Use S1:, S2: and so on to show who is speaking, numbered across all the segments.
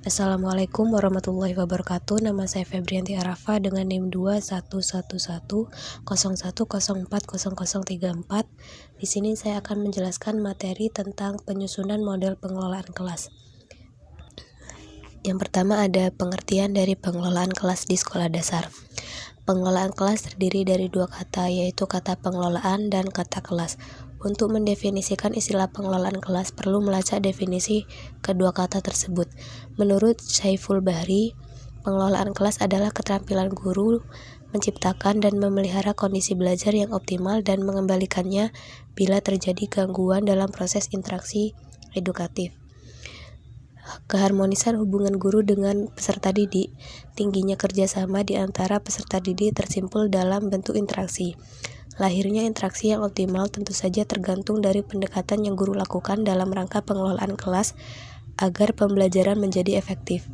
S1: Assalamualaikum warahmatullahi wabarakatuh. Nama saya Febrianti Arafa dengan NIM 2110101040034. Di sini saya akan menjelaskan materi tentang penyusunan model pengelolaan kelas. Yang pertama ada pengertian dari pengelolaan kelas di sekolah dasar. Pengelolaan kelas terdiri dari dua kata, yaitu kata pengelolaan dan kata kelas. Untuk mendefinisikan istilah pengelolaan kelas perlu melacak definisi kedua kata tersebut. Menurut Syaiful Bahri, pengelolaan kelas adalah keterampilan guru menciptakan dan memelihara kondisi belajar yang optimal dan mengembalikannya bila terjadi gangguan dalam proses interaksi edukatif. Keharmonisan hubungan guru dengan peserta didik, tingginya kerjasama di antara peserta didik tersimpul dalam bentuk interaksi. Lahirnya interaksi yang optimal tentu saja tergantung dari pendekatan yang guru lakukan dalam rangka pengelolaan kelas agar pembelajaran menjadi efektif.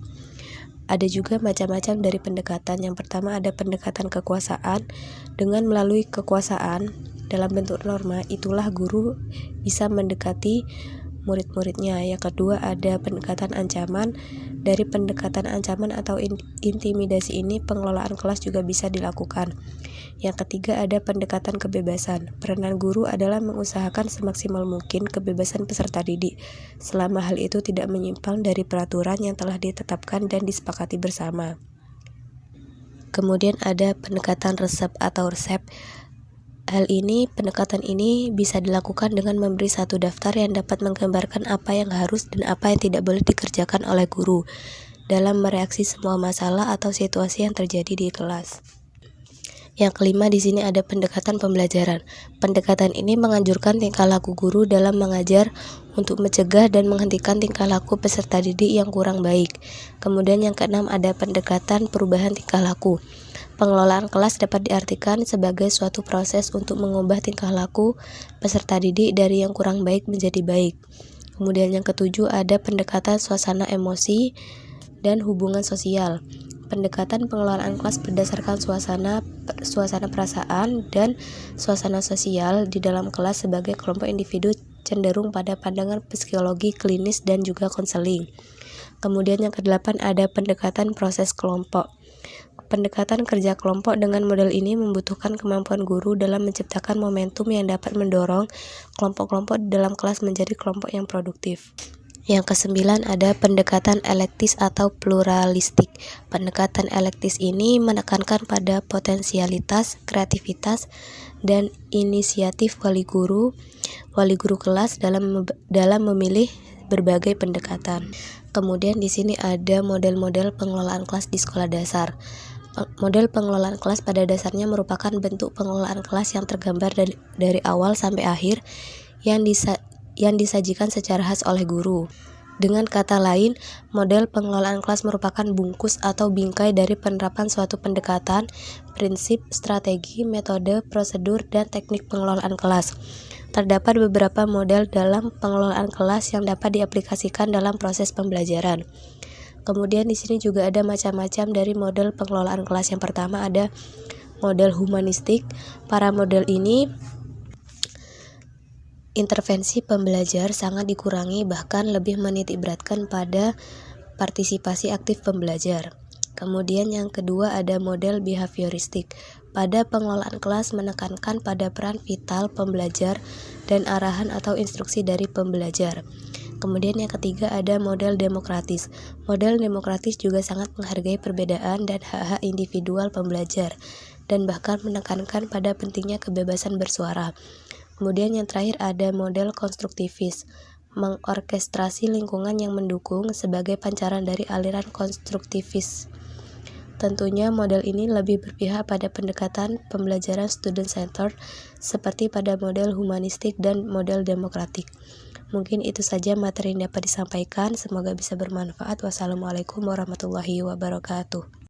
S1: Ada juga macam-macam dari pendekatan. Yang pertama ada pendekatan kekuasaan. Dengan melalui kekuasaan dalam bentuk norma, itulah guru bisa mendekati murid-muridnya. Yang kedua ada pendekatan ancaman. Dari pendekatan ancaman atau intimidasi ini pengelolaan kelas juga bisa dilakukan. Yang ketiga ada pendekatan kebebasan. Peranan guru adalah mengusahakan semaksimal mungkin kebebasan peserta didik, selama hal itu tidak menyimpang dari peraturan yang telah ditetapkan dan disepakati bersama. Kemudian ada pendekatan resep atau resep. Pendekatan ini bisa dilakukan dengan memberi satu daftar yang dapat menggambarkan apa yang harus dan apa yang tidak boleh dikerjakan oleh guru dalam mereaksi semua masalah atau situasi yang terjadi di kelas. Yang kelima di sini ada pendekatan pembelajaran. Pendekatan ini menganjurkan tingkah laku guru dalam mengajar untuk mencegah dan menghentikan tingkah laku peserta didik yang kurang baik. Kemudian yang keenam ada pendekatan perubahan tingkah laku. Pengelolaan kelas dapat diartikan sebagai suatu proses untuk mengubah tingkah laku peserta didik dari yang kurang baik menjadi baik. Kemudian yang ketujuh ada pendekatan suasana emosi dan hubungan sosial. Pendekatan pengelolaan kelas berdasarkan suasana perasaan dan suasana sosial di dalam kelas sebagai kelompok individu cenderung pada pandangan psikologi klinis dan juga konseling. Kemudian yang kedelapan ada pendekatan proses kelompok. Pendekatan kerja kelompok dengan model ini membutuhkan kemampuan guru dalam menciptakan momentum yang dapat mendorong kelompok-kelompok di dalam kelas menjadi kelompok yang produktif. Yang kesembilan ada pendekatan elektis atau pluralistik. Pendekatan elektis ini menekankan pada potensialitas, kreativitas, dan inisiatif wali guru kelas dalam memilih berbagai pendekatan. Kemudian di sini ada model-model pengelolaan kelas di sekolah dasar. Model pengelolaan kelas pada dasarnya merupakan bentuk pengelolaan kelas yang tergambar dari awal sampai akhir yang disajikan secara khas oleh guru. Dengan kata lain, model pengelolaan kelas merupakan bungkus atau bingkai dari penerapan suatu pendekatan, prinsip, strategi, metode, prosedur, dan teknik pengelolaan kelas. Terdapat beberapa model dalam pengelolaan kelas yang dapat diaplikasikan dalam proses pembelajaran. Kemudian di sini juga ada macam-macam dari model pengelolaan kelas. Yang pertama ada model humanistik. Para model ini intervensi pembelajar sangat dikurangi, bahkan lebih menitikberatkan pada partisipasi aktif pembelajar. Kemudian yang kedua ada model behavioristik. Pada pengelolaan kelas menekankan pada peran vital pembelajar dan arahan atau instruksi dari pembelajar. Kemudian yang ketiga ada model demokratis. Model demokratis juga sangat menghargai perbedaan dan hak-hak individual pembelajar dan bahkan menekankan pada pentingnya kebebasan bersuara. Kemudian yang terakhir ada model konstruktivis, mengorkestrasi lingkungan yang mendukung sebagai pancaran dari aliran konstruktivis. Tentunya model ini lebih berpihak pada pendekatan pembelajaran student-centered seperti pada model humanistik dan model demokratik. Mungkin itu saja materi yang dapat disampaikan, semoga bisa bermanfaat. Wassalamualaikum warahmatullahi wabarakatuh.